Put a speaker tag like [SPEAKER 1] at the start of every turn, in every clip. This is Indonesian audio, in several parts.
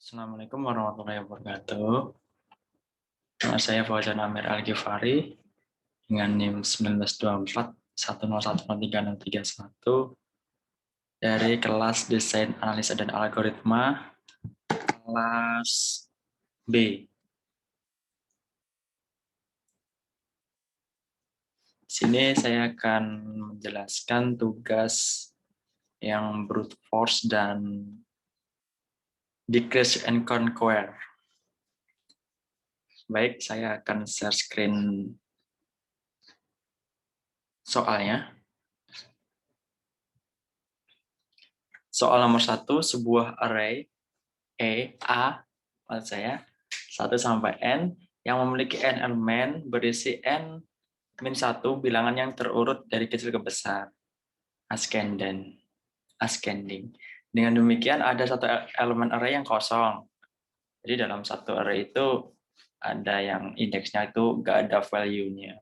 [SPEAKER 1] Assalamualaikum warahmatullahi wabarakatuh. Nama saya Fauzan Amir Al-Ghifari dengan NIM 1924 10103031 dari kelas Desain Analisa dan Algoritma kelas B. Di sini saya akan menjelaskan tugas yang brute force dan decrease and conquer. Baik, saya akan share screen soalnya. Soal nomor 1, sebuah array A, maksud saya 1 sampai N yang memiliki N elemen berisi N min 1 bilangan yang terurut dari kecil ke besar, ascending. Dengan demikian ada satu elemen array yang kosong. Jadi dalam satu array itu ada yang indeksnya itu nggak ada value-nya.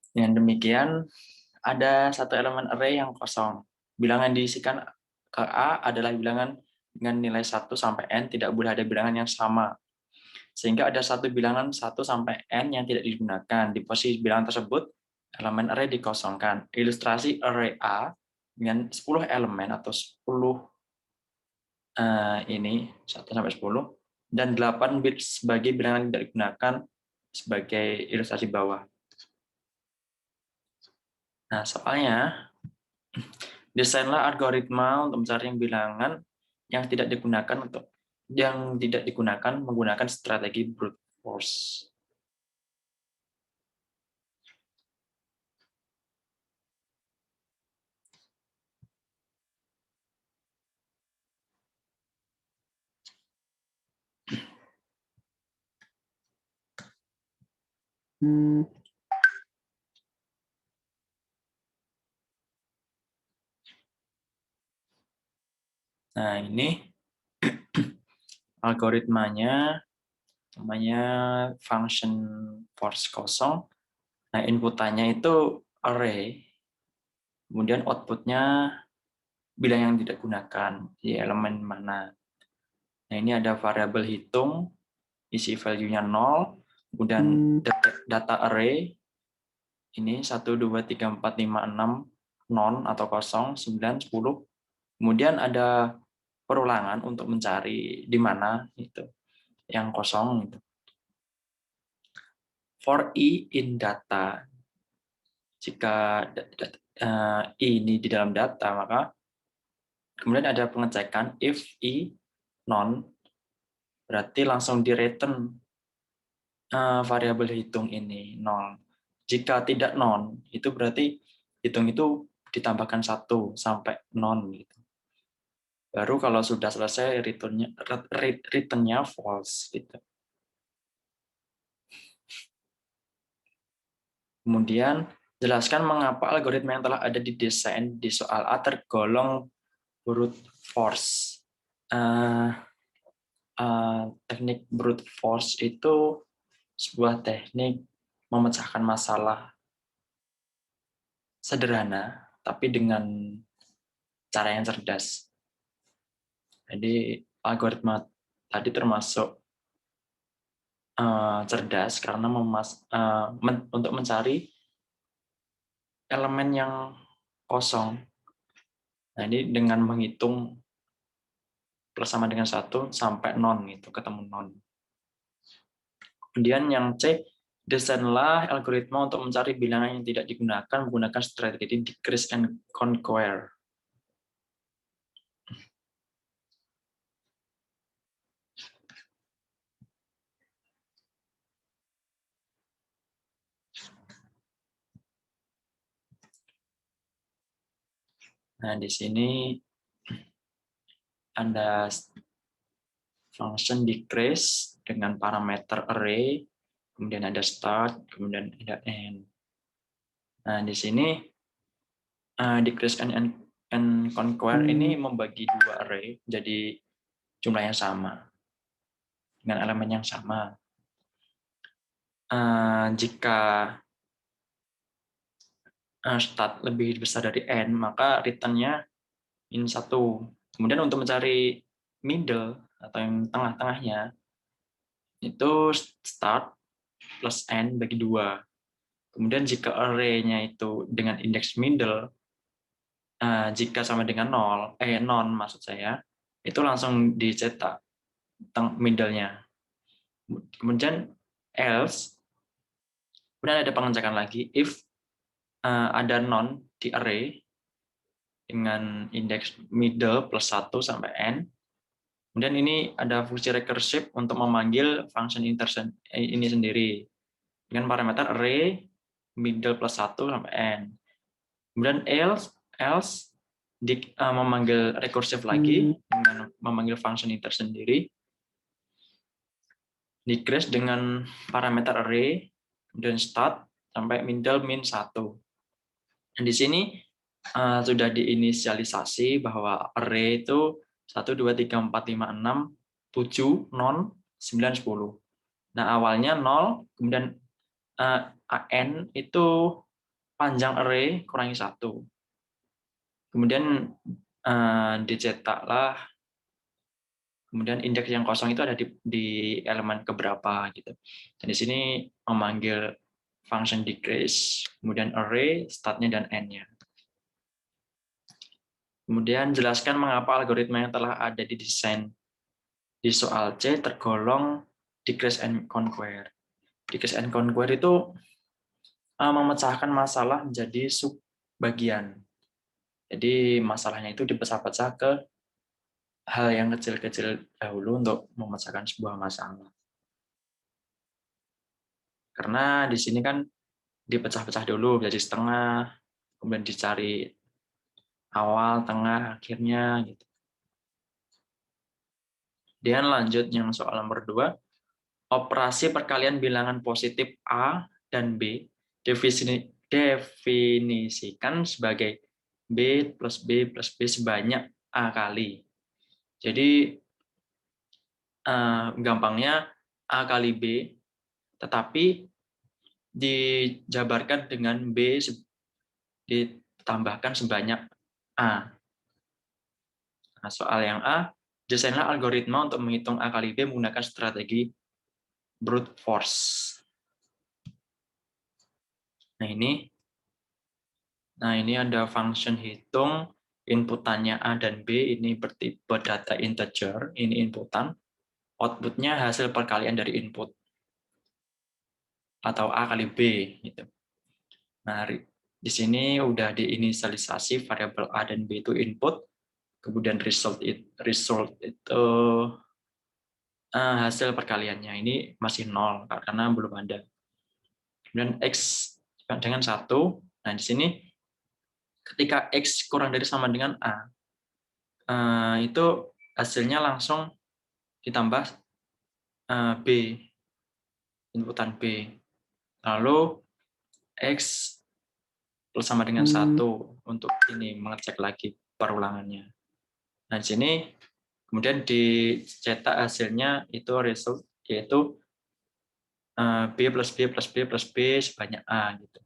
[SPEAKER 1] Dengan demikian ada satu elemen array yang kosong. Bilangan yang diisikan ke A adalah bilangan dengan nilai 1 sampai N, tidak boleh ada bilangan yang sama. Sehingga ada satu bilangan 1 sampai N yang tidak digunakan. Di posisi bilangan tersebut, elemen array dikosongkan. Ilustrasi array A dengan 10 elemen atau 10 ini 1 sampai 10 dan 8 bit sebagai bilangan yang tidak digunakan sebagai ilustrasi bawah. Nah, soalnya desainlah algoritma untuk mencari bilangan yang tidak digunakan menggunakan strategi brute force. Nah, ini algoritmanya namanya function force kosong. Nah, inputannya itu array, kemudian outputnya bilang yang tidak gunakan di elemen mana. Nah, ini ada variabel hitung, isi value-nya 0, kemudian data array, ini 1, 2, 3, 4, 5, 6, non atau kosong, 9, 10. Kemudian ada perulangan untuk mencari di mana itu yang kosong. Gitu. For I in data, jika ini di dalam data, maka kemudian ada pengecekan if I non, berarti langsung di return variabel hitung ini 0. Jika tidak non, itu berarti hitung itu ditambahkan 1 sampai non. Gitu. Baru kalau sudah selesai returnnya false. Gitu. Kemudian jelaskan mengapa algoritma yang telah ada di desain di soal A tergolong brute force. Teknik brute force itu sebuah teknik memecahkan masalah sederhana, tapi dengan cara yang cerdas. Jadi algoritma tadi termasuk cerdas karena untuk mencari elemen yang kosong. Nah, ini dengan menghitung plus sama dengan 1 sampai non, gitu, ketemu non. Kemudian yang C, desainlah algoritma untuk mencari bilangan yang tidak digunakan menggunakan strategi decrease and conquer. Nah, di sini ada function decrease dengan parameter array, kemudian ada start, kemudian ada end. Nah, di sini decrease and conquer ini membagi dua array jadi jumlah yang sama dengan elemen yang sama. Jika start lebih besar dari n, maka return-nya min 1. Kemudian untuk mencari middle, atau yang tengah-tengahnya itu start plus n bagi 2. Kemudian jika array-nya itu dengan indeks middle, jika sama dengan non maksud saya, itu langsung dicetak middle-nya. Kemudian else, kemudian ada pengecekan lagi, if ada non di array dengan indeks middle plus 1 sampai n, kemudian ini ada fungsi recursive untuk memanggil function intercept ini sendiri dengan parameter array middle plus 1 sampai n. Kemudian else memanggil recursive lagi dengan memanggil function intercept sendiri, decrease dengan parameter array, kemudian start sampai middle min 1. Dan di sini sudah diinisialisasi bahwa array itu 1, 2, 3, 4, 5, 6, 7, non, 9, 10. Nah, awalnya 0, kemudian n itu panjang array kurangi 1. Kemudian dicetaklah, kemudian indeks yang kosong itu ada di elemen keberapa gitu. Dan di sini memanggil function decrease, kemudian array, startnya dan n-nya. Kemudian jelaskan mengapa algoritma yang telah ada di desain di soal C tergolong decrease and conquer. Decrease and conquer itu memecahkan masalah menjadi subbagian. Jadi masalahnya itu dipecah-pecah ke hal yang kecil-kecil dahulu untuk memecahkan sebuah masalah. Karena di sini kan dipecah-pecah dulu jadi setengah, kemudian dicari awal, tengah, akhirnya gitu. Dan lanjut yang soal nomor 2, operasi perkalian bilangan positif A dan B definisikan sebagai B plus B plus B sebanyak A kali. Jadi gampangnya A kali B, tetapi dijabarkan dengan B ditambahkan sebanyak A. Nah, soal yang A, desainlah algoritma untuk menghitung A kali B menggunakan strategi brute force. Nah ini ada function hitung, inputannya A dan B, ini bertipe data integer, ini inputan, outputnya hasil perkalian dari input, atau A kali B. Gitu. Nah, di sini udah diinisialisasi variabel A dan B itu input, kemudian result itu hasil perkaliannya. Ini masih 0, karena belum ada. Kemudian X dengan 1, nah di sini ketika X kurang dari sama dengan A, itu hasilnya langsung ditambah B, inputan B. Lalu X plus sama dengan 1 untuk ini mengecek lagi perulangannya. Nah, di sini kemudian dicetak hasilnya itu result, yaitu B plus B plus B plus B sebanyak A. Gitu.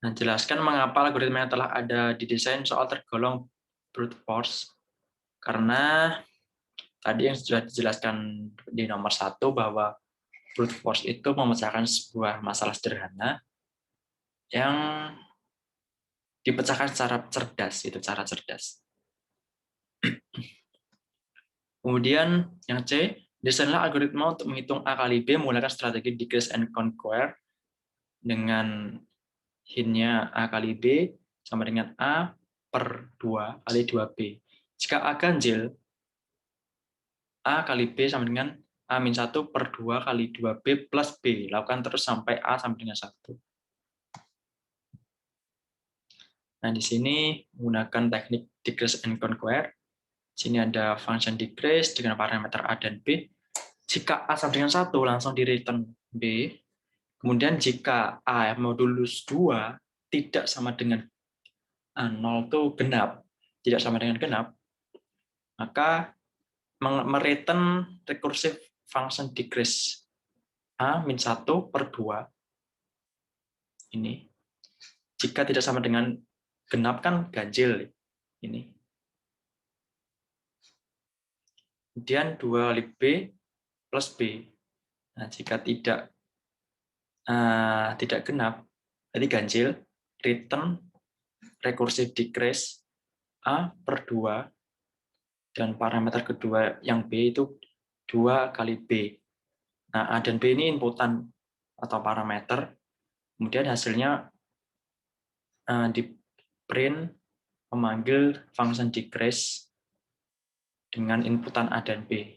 [SPEAKER 1] Nah, jelaskan mengapa algoritma yang telah ada di desain soal tergolong brute force. Karena tadi yang sudah dijelaskan di nomor 1 bahwa brute force itu memecahkan sebuah masalah sederhana yang dipecahkan secara cerdas, itu cara cerdas. Kemudian yang C, desainlah algoritma untuk menghitung A kali B menggunakan strategi decrease and conquer dengan hintnya A kali B sama dengan A per 2 kali 2B. Jika A ganjil, A kali B sama dengan A-1 per 2 kali 2B plus B. Lakukan terus sampai A sama dengan 1. Nah, di sini menggunakan teknik decrease and conquer. Di sini ada function decrease dengan parameter A dan B. Jika A sama dengan 1, langsung di return B. Kemudian jika A modulus 2 tidak sama dengan 0 itu genap, tidak sama dengan genap, maka mereturn recursive function decrease A-1 per 2 ini. Jika tidak sama dengan genap kan ganjil ini. kemudian 2 kali B plus B. Nah, jika tidak genap, jadi ganjil, return recursive decrease A per 2, dan parameter kedua yang B itu 2 kali B. Nah, A dan B ini inputan atau parameter, kemudian hasilnya di print memanggil function decrease dengan inputan A dan B.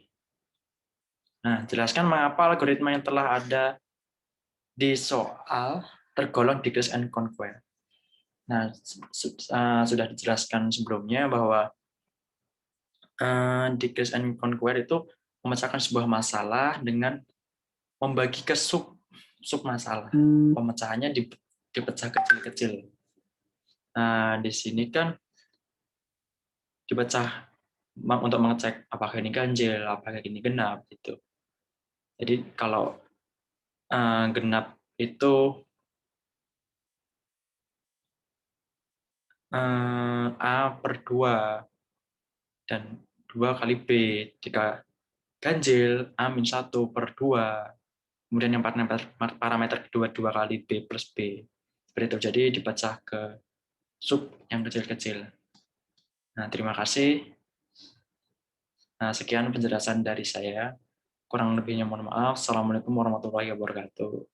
[SPEAKER 1] Nah, jelaskan mengapa algoritma yang telah ada di soal tergolong decrease and conquer. Nah, sudah dijelaskan sebelumnya bahwa decrease and conquer itu memecahkan sebuah masalah dengan membagi ke sub masalah. Pemecahannya dipecah kecil-kecil. Nah, di sini kan dipecah untuk mengecek apakah ini ganjil, apakah ini genap gitu. Jadi kalau genap itu A per 2 dan 2 kali B. Jika ganjil A-1 per 2. Kemudian yang parameter kedua 2 kali B plus B. Seperti itu. Jadi dipecah ke sub yang kecil-kecil. Nah, terima kasih. Nah, sekian penjelasan dari saya. Kurang lebihnya mohon maaf. Assalamualaikum warahmatullahi wabarakatuh.